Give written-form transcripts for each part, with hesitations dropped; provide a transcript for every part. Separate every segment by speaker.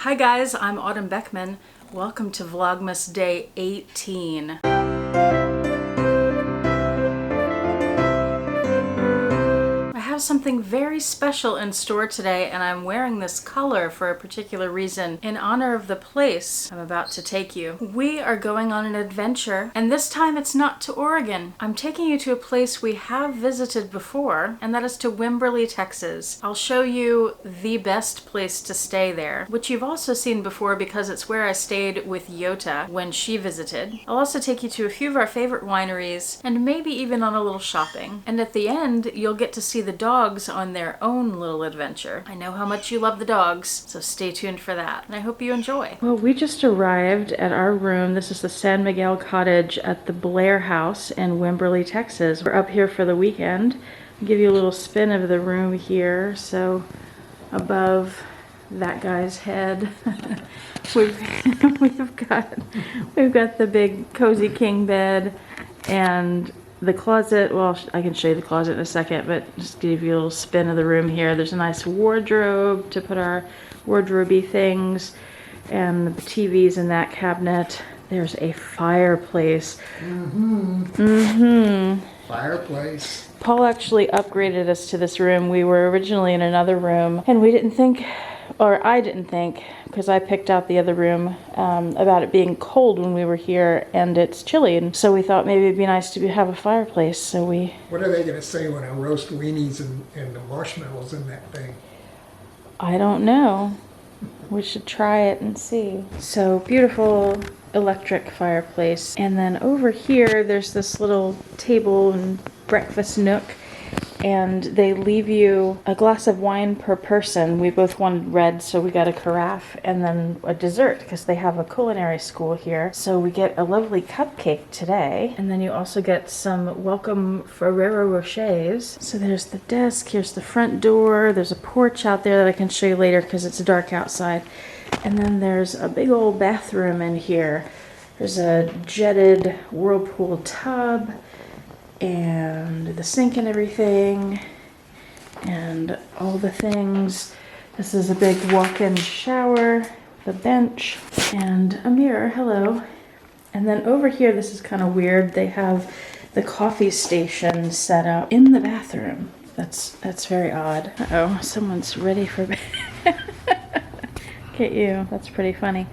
Speaker 1: Hi guys, I'm Autumn Beckman. Welcome to Vlogmas Day 18. I have something very special in store today, and I'm wearing this color for a particular reason in honor of the place I'm about to take you. We are going on an adventure, and this time it's not to Oregon. I'm taking you to a place we have visited before, and that is to Wimberley, Texas. I'll show you the best place to stay there, which you've also seen before because it's where I stayed with Yota when she visited. I'll also take you to a few of our favorite wineries, and maybe even on a little shopping. And at the end, you'll get to see the dogs on their own little adventure. I know how much you love the dogs, so stay tuned for that, and I hope you enjoy. Well, we just arrived at our room. This is the San Miguel Cottage at the Blair House in Wimberley, Texas. We're up here for the weekend. I'll give you a little spin of the room here. So above that guy's head, we've got the big cozy king bed and the closet. Well, I can show you the closet in a second, but just give you a little spin of the room here. There's a nice wardrobe to put our wardrobe-y things, and the TV's in that cabinet. There's a fireplace.
Speaker 2: Fireplace.
Speaker 1: Paul actually upgraded us to this room. We were originally in another room, and we didn't think, or I didn't think, because I picked out the other room, about it being cold when we were here, and it's chilly, and so we thought maybe it'd be nice to have a fireplace, so we...
Speaker 2: What are they going to say when I roast weenies and the marshmallows in that thing?
Speaker 1: I don't know. We should try it and see. So, beautiful electric fireplace. And then over here, there's this little table and breakfast nook, and they leave you a glass of wine per person. We both wanted red, so we got a carafe, and then a dessert, because they have a culinary school here. So we get a lovely cupcake today, and then you also get some welcome Ferrero Rochers. So there's the desk, here's the front door, there's a porch out there that I can show you later because it's dark outside. And then there's a big old bathroom in here. There's a jetted whirlpool tub, and the sink and everything, and all the things. This is a big walk-in shower, the bench, and a mirror. Hello. And then over here, this is kind of weird. They have the coffee station set up in the bathroom. That's very odd. Uh-oh, someone's ready for bed. Look at you. That's pretty funny.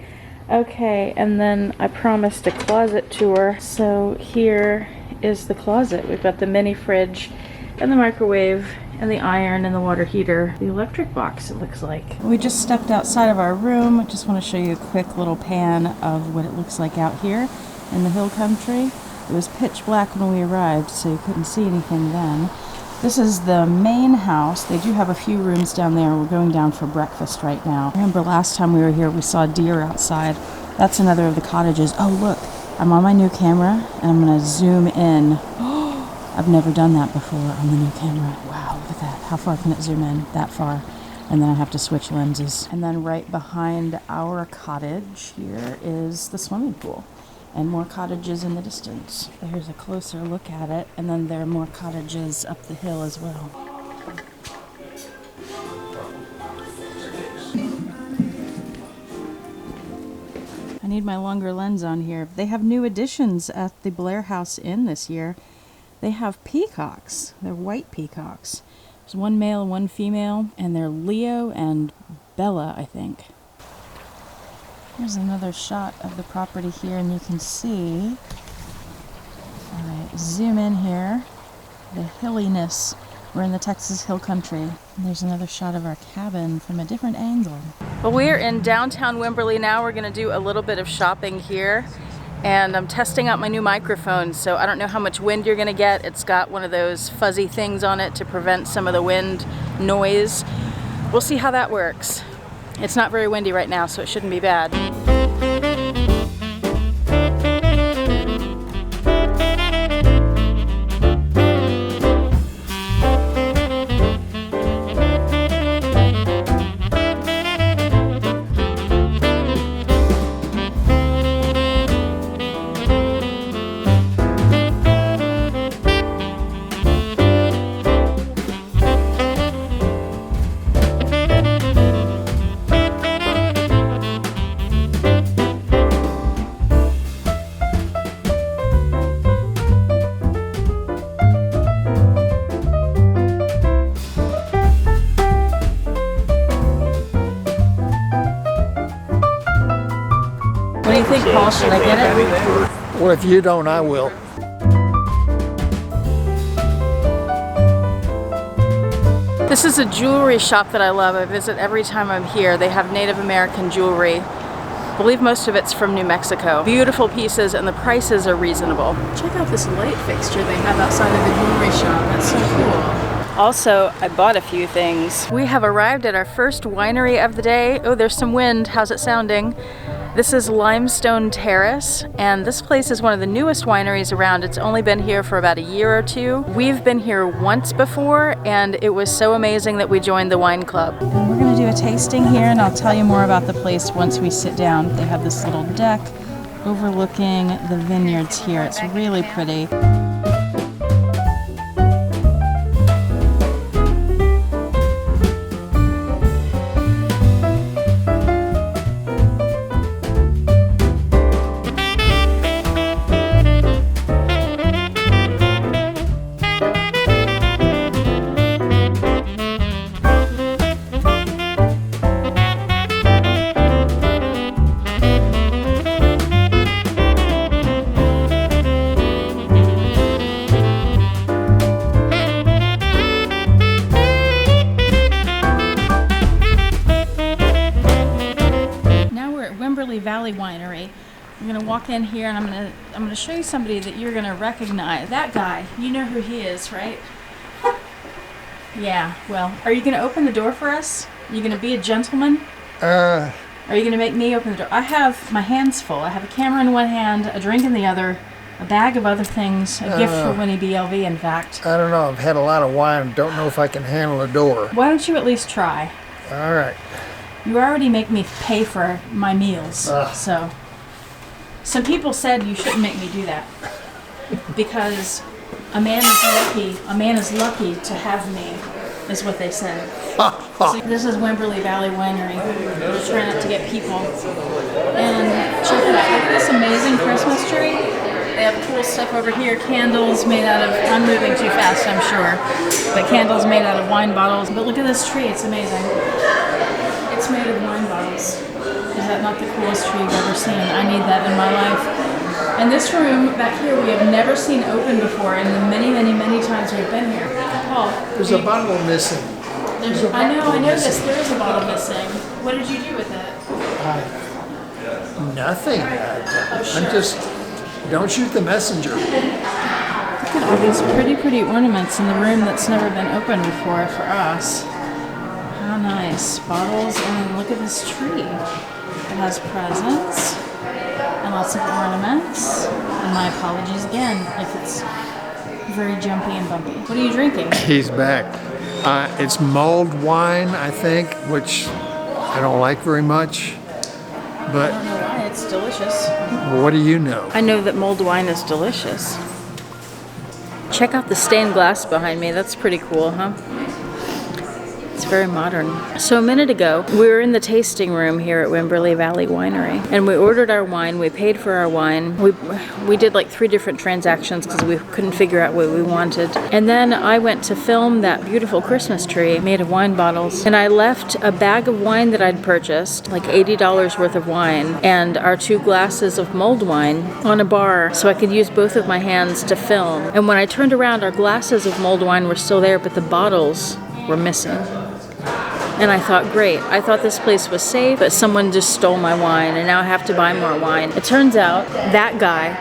Speaker 1: Okay, and then I promised a closet tour. So here is the closet. We've got the mini fridge and the microwave and the iron and the water heater. The electric box, it looks like. We just stepped outside of our room. I just want to show you a quick little pan of what it looks like out here in the hill country. It was pitch black when we arrived, so you couldn't see anything then. This is the main house. They do have a few rooms down there. We're going down for breakfast right now. Remember last time we were here, we saw deer outside. That's another of the cottages. Oh, look. I'm on my new camera, and I'm going to zoom in. I've never done that before on the new camera. Wow, look at that. How far can it zoom in? That far. And then I have to switch lenses. And then right behind our cottage here is the swimming pool. And more cottages in the distance. So here's a closer look at it. And then there are more cottages up the hill as well. I need my longer lens on here. They have new additions at the Blair House Inn this year. They have peacocks. They're white peacocks. There's one male, one female, and they're Leo and Bella, I think. Here's another shot of the property here, and you can see, all right, zoom in here, the hilliness. We're in the Texas Hill Country. And there's another shot of our cabin from a different angle. Well, we're in downtown Wimberley now. We're gonna do a little bit of shopping here. And I'm testing out my new microphone, so I don't know how much wind you're gonna get. It's got one of those fuzzy things on it to prevent some of the wind noise. We'll see how that works. It's not very windy right now, so it shouldn't be bad. think, Paul? Should I get it?
Speaker 2: Well, if you don't, I will.
Speaker 1: This is a jewelry shop that I love. I visit every time I'm here. They have Native American jewelry. I believe most of it's from New Mexico. Beautiful pieces and the prices are reasonable. Check out this light fixture they have outside of the jewelry shop. That's so cool. Also, I bought a few things. We have arrived at our first winery of the day. Oh, there's some wind. How's it sounding? This is Limestone Terrace, and this place is one of the newest wineries around. It's only been here for about a year or two. We've been here once before, and it was so amazing that we joined the wine club. And we're gonna do a tasting here, and I'll tell you more about the place once we sit down. They have this little deck overlooking the vineyards here. It's really pretty. Valley Winery. I'm gonna walk in here and I'm gonna show you somebody that you're gonna recognize. That guy, you know who he is, right? Yeah. Well, are you gonna open the door for us? Are you gonna be a gentleman? Are you gonna make me open the door? I have my hands full. I have a camera in one hand, a drink in the other, a bag of other things, a gift for Winnie BLV, in fact.
Speaker 2: I don't know. I've had a lot of wine. Don't know if I can handle a door.
Speaker 1: Why don't you at least try?
Speaker 2: All right.
Speaker 1: You already make me pay for my meals, so. Some people said you shouldn't make me do that because a man is lucky to have me, is what they said. So this is Wimberley Valley Winery. We're trying not to get people. And check it out. Look at this amazing Christmas tree. They have cool stuff over here. Candles made out of, I'm moving too fast, I'm sure, but candles made out of wine bottles. But look at this tree, it's amazing. It's made of wine bottles. Is that not the coolest tree you've ever seen? I need that in my life. And this room back here we have never seen open before in the many, many, many times we've been here. Paul.
Speaker 2: There's a bottle missing.
Speaker 1: I know this. There is a bottle missing. What did you do with it?
Speaker 2: Nothing. I'm just, don't shoot the messenger.
Speaker 1: Look at all these pretty, pretty ornaments in the room that's never been opened before for us. How nice. Bottles, and look at this tree. It has presents and lots of ornaments. And my apologies again if it's very jumpy and bumpy. What are you drinking?
Speaker 2: He's back. It's mulled wine, I think, which I don't like very much. But
Speaker 1: I don't know why. It's delicious.
Speaker 2: What do you know?
Speaker 1: I know that mulled wine is delicious. Check out the stained glass behind me. That's pretty cool, huh? It's very modern. So a minute ago, we were in the tasting room here at Wimberley Valley Winery, and we ordered our wine. We paid for our wine. We did like 3 different transactions because we couldn't figure out what we wanted. And then I went to film that beautiful Christmas tree made of wine bottles, and I left a bag of wine that I'd purchased, like $80 worth of wine, and our 2 glasses of mulled wine on a bar so I could use both of my hands to film. And when I turned around, our glasses of mulled wine were still there, but the bottles were missing. And I thought, great, I thought this place was safe, but someone just stole my wine, and now I have to buy more wine. It turns out that guy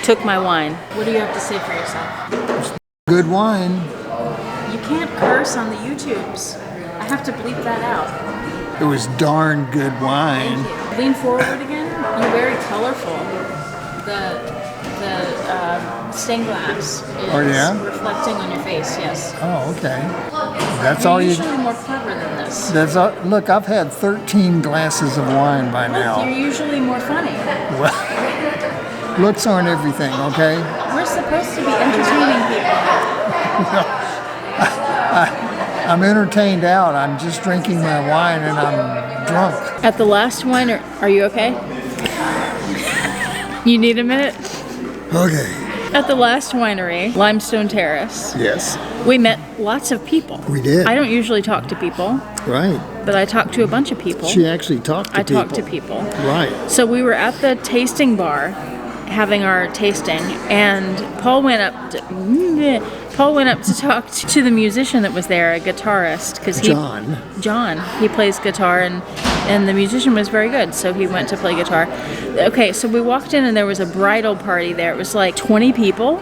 Speaker 1: took my wine. What do you have to say for yourself?
Speaker 2: Good wine.
Speaker 1: You can't curse on the YouTubes. I have to bleep that out.
Speaker 2: It was darn good wine.
Speaker 1: Thank you. Lean forward again. You're very colorful. The stained glass is reflecting on your face, yes.
Speaker 2: Oh, okay. That's
Speaker 1: You're
Speaker 2: all you...
Speaker 1: usually more clever than this.
Speaker 2: That's all, look, I've had 13 glasses of wine by now.
Speaker 1: You're usually more funny.
Speaker 2: Well, looks aren't everything, okay?
Speaker 1: We're supposed to be entertaining people.
Speaker 2: I'm entertained out. I'm just drinking my wine and I'm drunk.
Speaker 1: At the last winery, are you okay? You need a minute?
Speaker 2: Okay.
Speaker 1: At the last winery, Limestone Terrace,
Speaker 2: Yes.
Speaker 1: we met lots of people.
Speaker 2: We did.
Speaker 1: I don't usually talk to people.
Speaker 2: Right.
Speaker 1: But I talked to a bunch of people.
Speaker 2: She actually talked to people.
Speaker 1: I talked to people.
Speaker 2: Right.
Speaker 1: So we were at the tasting bar having our tasting, and Paul went up to talk to the musician that was there, a guitarist, because John, he plays guitar, and the musician was very good, so he went to play guitar. Okay, so we walked in and there was a bridal party there. It was like 20 people.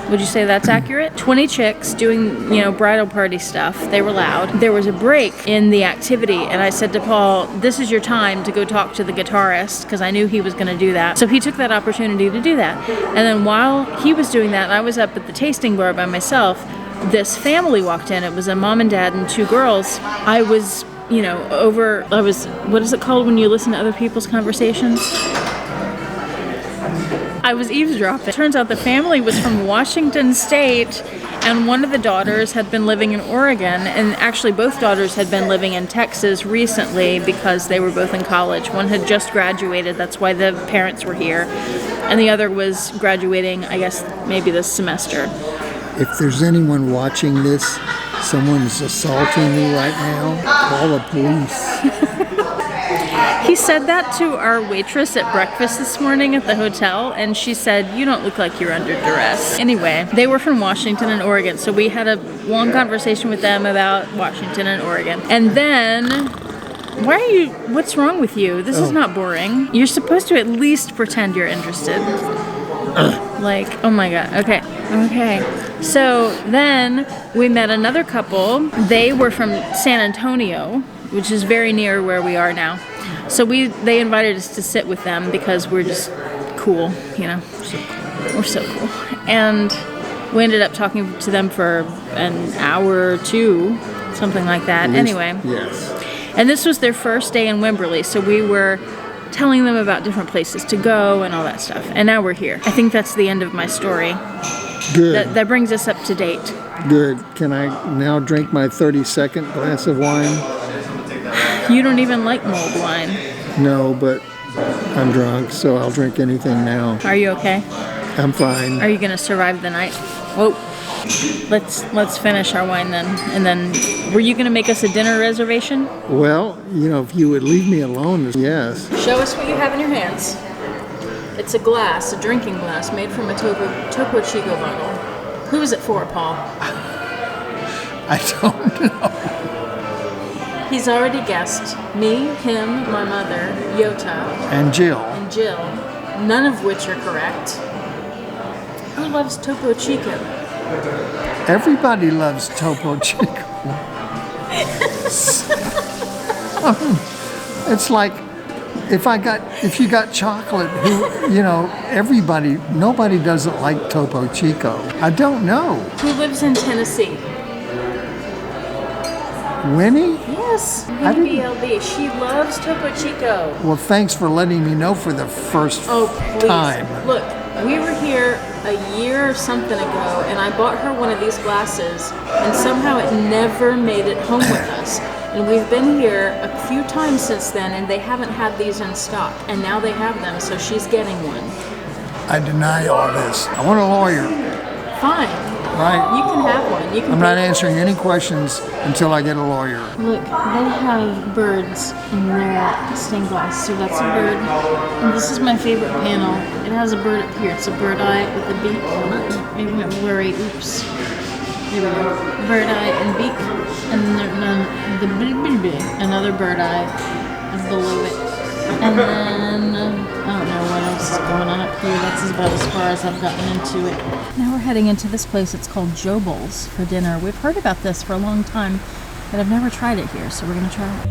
Speaker 1: Would you say that's accurate? 20 chicks doing, bridal party stuff. They were loud. There was a break in the activity, and I said to Paul, this is your time to go talk to the guitarist, because I knew he was going to do that. So he took that opportunity to do that. And then while he was doing that, and I was up at the tasting bar by myself, this family walked in. It was a mom and dad and 2 girls. I was, what is it called when you listen to other people's conversations? I was eavesdropping. Turns out the family was from Washington State, and one of the daughters had been living in Oregon, and actually both daughters had been living in Texas recently because they were both in college. One had just graduated, that's why the parents were here, and the other was graduating, I guess, maybe this semester.
Speaker 2: If there's anyone watching this, someone's assaulting me right now, call the police.
Speaker 1: He said that to our waitress at breakfast this morning at the hotel, and she said, you don't look like you're under duress. Anyway, they were from Washington and Oregon, so we had a long conversation with them about Washington and Oregon. And then, what's wrong with you? This is not boring. You're supposed to at least pretend you're interested. Like, oh my God, okay. So then we met another couple. They were from San Antonio, which is very near where we are now. So they invited us to sit with them because we're just cool, We're so cool. And we ended up talking to them for an hour or 2, something like that. Anyway.
Speaker 2: Yes.
Speaker 1: And this was their first day in Wimberley, so we were telling them about different places to go and all that stuff. And now we're here. I think that's the end of my story.
Speaker 2: Good.
Speaker 1: That brings us up to date.
Speaker 2: Good. Can I now drink my 32nd glass of wine?
Speaker 1: You don't even like mulled wine.
Speaker 2: No, but I'm drunk, so I'll drink anything now.
Speaker 1: Are you okay?
Speaker 2: I'm fine.
Speaker 1: Are you going to survive the night? Whoa. Let's finish our wine then. And then, were you going to make us a dinner reservation?
Speaker 2: Well, if you would leave me alone, yes.
Speaker 1: Show us what you have in your hands. It's a drinking glass, made from a Topo Chico bottle. Who is it for, Paul?
Speaker 2: I don't know.
Speaker 1: He's already guessed. Me, him, my mother, Yota.
Speaker 2: And Jill.
Speaker 1: None of which are correct. Who loves Topo Chico?
Speaker 2: Everybody loves Topo Chico. It's like if you got chocolate, nobody doesn't like Topo Chico. I don't know.
Speaker 1: Who lives in Tennessee?
Speaker 2: Winnie?
Speaker 1: Yes, Winnie LV. She loves Topo Chico.
Speaker 2: Well, thanks for letting me know for the first time.
Speaker 1: Look, we were here a year or something ago, and I bought her one of these glasses, and somehow it never made it home with us. And we've been here a few times since then, and they haven't had these in stock, and now they have them, so she's getting one.
Speaker 2: I deny all this. I want a lawyer.
Speaker 1: Fine.
Speaker 2: Right.
Speaker 1: You can have one.
Speaker 2: I'm not answering any questions until I get a lawyer.
Speaker 1: Look, they have birds in their stained glass. So that's a bird. And this is my favorite panel. It has a bird up here. It's a bird eye with a beak on it. Maybe it went blurry. Oops. There we go. Bird eye and beak. And then another bird eye below it. And then, I don't know what else is going on up here. That's about as far as I've gotten into it. Now we're heading into this place. It's called Jobal's for dinner. We've heard about this for a long time, but I've never tried it here, so we're going to try it.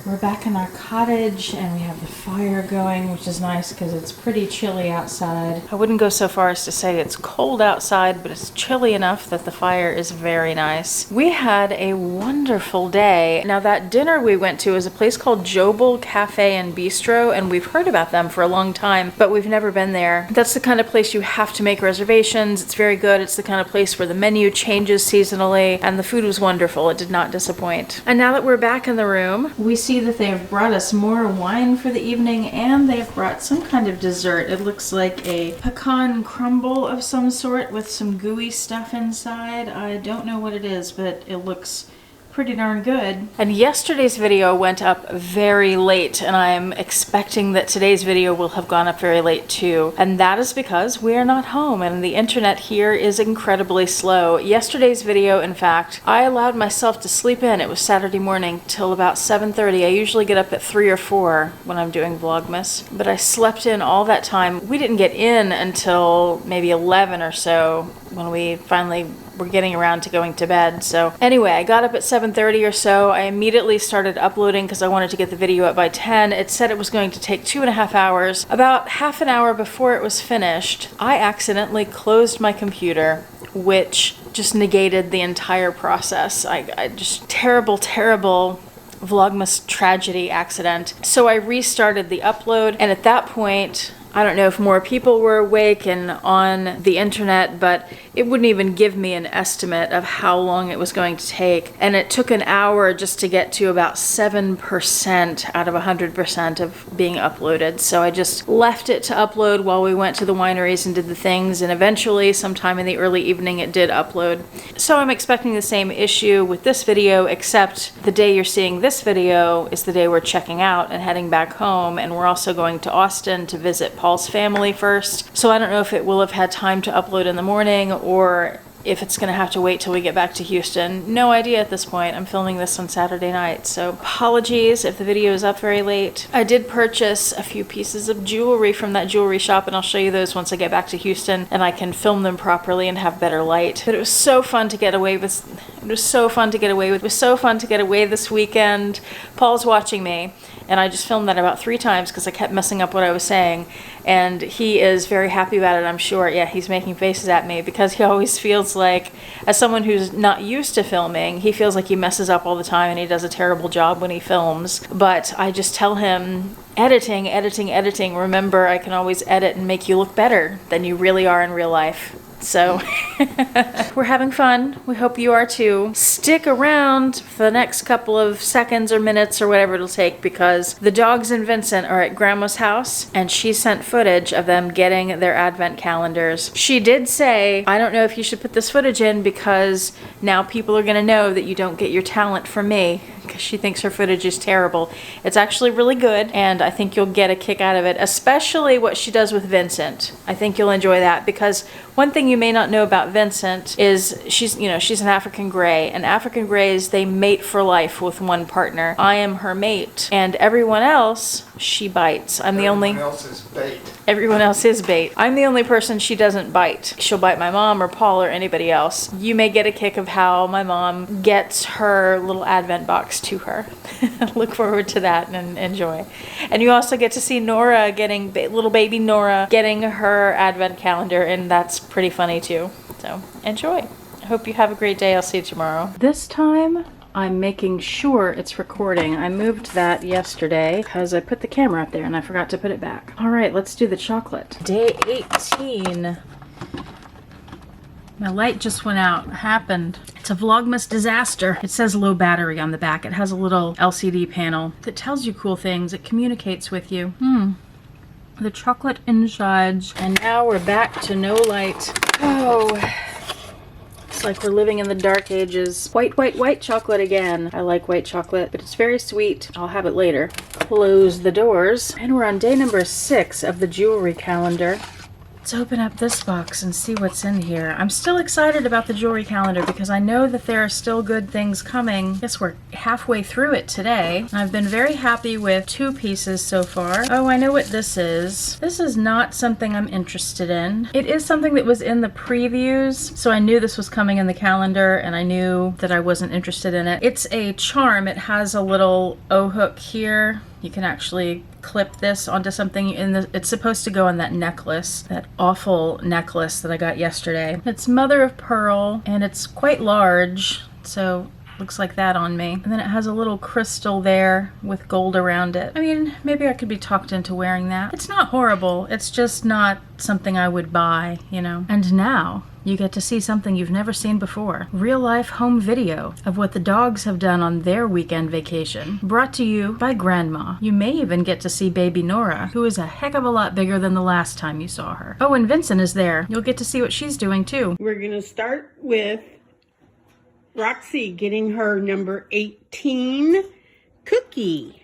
Speaker 1: We're back in our cottage, and we have the fire fire going, which is nice because it's pretty chilly outside. I wouldn't go so far as to say it's cold outside, but it's chilly enough that the fire is very nice. We had a wonderful day. Now that dinner we went to is a place called Jobel Cafe and Bistro, and we've heard about them for a long time, but we've never been there. That's the kind of place you have to make reservations. It's very good. It's the kind of place where the menu changes seasonally, and the food was wonderful. It did not disappoint. And now that we're back in the room, we see that they have brought us more wine for the evening, and they've brought some kind of dessert. It looks like a pecan crumble of some sort with some gooey stuff inside. I don't know what it is, but it looks pretty darn good. And yesterday's video went up very late, and I'm expecting that today's video will have gone up very late too. And that is because we are not home and the internet here is incredibly slow. Yesterday's video, in fact, I allowed myself to sleep in. It was Saturday morning till about 7:30. I usually get up at 3 or 4 when I'm doing Vlogmas, but I slept in all that time. We didn't get in until maybe 11 or so when we finally were getting around to going to bed. So anyway, I got up at 7:30 or so. I immediately started uploading because I wanted to get the video up by 10. It said it was going to take 2.5 hours. About half an hour before it was finished, I accidentally closed my computer, which just negated the entire process. I just terrible Vlogmas tragedy accident. So I restarted the upload, and at that point, I don't know if more people were awake and on the internet, but it wouldn't even give me an estimate of how long it was going to take. And it took an hour just to get to about 7% out of 100% of being uploaded. So I just left it to upload while we went to the wineries and did the things, and eventually sometime in the early evening it did upload. So I'm expecting the same issue with this video, except the day you're seeing this video is the day we're checking out and heading back home, and we're also going to Austin to visit Paul's family first. So I don't know if it will have had time to upload in the morning or if it's gonna have to wait till we get back to Houston. No idea at this point. I'm filming this on Saturday night, so apologies if the video is up very late. I did purchase a few pieces of jewelry from that jewelry shop, and I'll show you those once I get back to Houston and I can film them properly and have better light. But it was so fun to get away with. It was so fun to get away this weekend. Paul's watching me, and I just filmed that about 3 times because I kept messing up what I was saying, and he is very happy about it, I'm sure. Yeah, he's making faces at me because he always feels like, as someone who's not used to filming, he feels like he messes up all the time and he does a terrible job when he films. But I just tell him, editing. Remember, I can always edit and make you look better than you really are in real life. So we're having fun. We hope you are too. Stick around for the next couple of seconds or minutes or whatever it'll take, because the dogs and Vincent are at Grandma's house, and she sent footage of them getting their advent calendars. She did say, I don't know if you should put this footage in because now people are gonna know that you don't get your talent from me, because she thinks her footage is terrible. It's actually really good, and I think you'll get a kick out of it, especially what she does with Vincent. I think you'll enjoy that, because one thing you may not know about Vincent is she's an African gray, and African grays, they mate for life with one partner. I am her mate, and everyone else she bites. Everyone else is bait. Everyone else is bait. I'm the only person she doesn't bite. She'll bite my mom or Paul or anybody else. You may get a kick of how my mom gets her little advent box to her. Look forward to that and enjoy. And you also get to see Nora getting, little baby Nora getting her advent calendar, and that's pretty funny too. So enjoy. I hope you have a great day. I'll see you tomorrow. This time I'm making sure it's recording. I moved that yesterday because I put the camera up there and I forgot to put it back. All right, let's do the chocolate. Day 18. My light just went out. What happened? It's a Vlogmas disaster. It says low battery on the back. It has a little LCD panel that tells you cool things. It communicates with you. The chocolate insides. And now we're back to no light. Oh, it's like we're living in the dark ages. White chocolate again. I like white chocolate, but it's very sweet. I'll have it later. Close the doors. And we're on day number 6 of the jewelry calendar. Let's open up this box and see what's in here. I'm still excited about the jewelry calendar because I know that there are still good things coming. I guess we're halfway through it today. I've been very happy with 2 pieces so far. Oh, I know what this is. This is not something I'm interested in. It is something that was in the previews, so I knew this was coming in the calendar and I knew that I wasn't interested in it. It's a charm. It has a little O hook here. You can actually clip this onto something it's supposed to go on that necklace, that awful necklace that I got yesterday. It's mother of pearl and it's quite large, so looks like that on me. And then it has a little crystal there with gold around it. I mean, maybe I could be talked into wearing that. It's not horrible. It's just not something I would buy, you know. And now you get to see something you've never seen before. Real life home video of what the dogs have done on their weekend vacation. Brought to you by Grandma. You may even get to see baby Nora, who is a heck of a lot bigger than the last time you saw her. Oh, and Vincent is there. You'll get to see what she's doing too.
Speaker 3: We're gonna start with Roxy getting her number 18 cookie.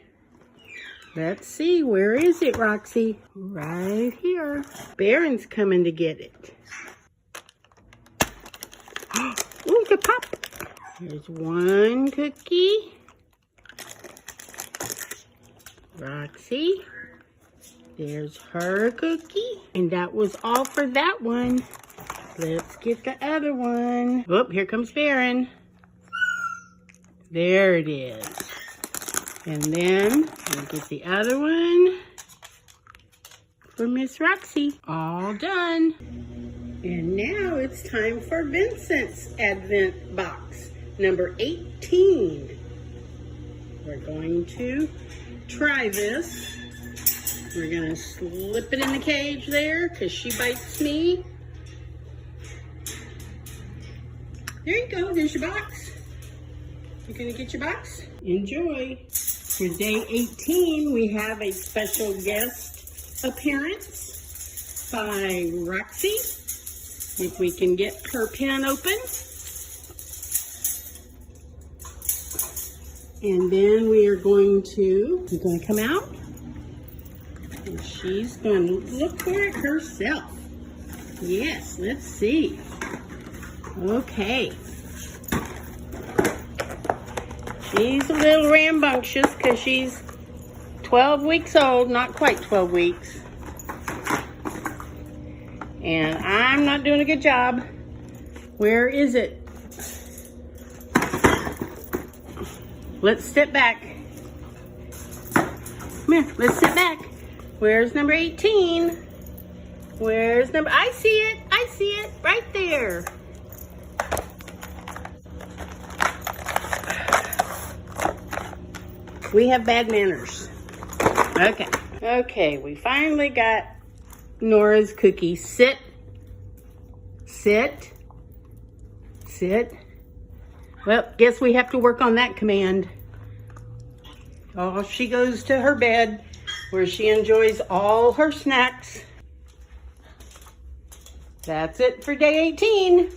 Speaker 3: Let's see, where is it, Roxy? Right here. Baron's coming to get it. Ooh, the pop. There's one cookie. Roxy. There's her cookie. And that was all for that one. Let's get the other one. Oh, here comes Baron. There it is. And then we'll get the other one for Miss Roxy. All done. And now it's time for Vincent's Advent box, number 18. We're going to try this. We're going to slip it in the cage there because she bites me. There you go, there's your box. You gonna get your box? Enjoy. For day 18, we have a special guest appearance by Roxy. If we can get her pen open. And then we are going to, you're gonna come out. And she's gonna look for it herself. Yes, let's see. Okay. She's a little rambunctious because she's 12 weeks old, not quite 12 weeks. And I'm not doing a good job. Where is it? Let's step back. Come here, let's sit back. Where's number 18? Where's number, I see it, right there. We have bad manners. Okay, we finally got Nora's cookie. Sit. Well, guess we have to work on that command. Oh, she goes to her bed where she enjoys all her snacks. That's it for day 18.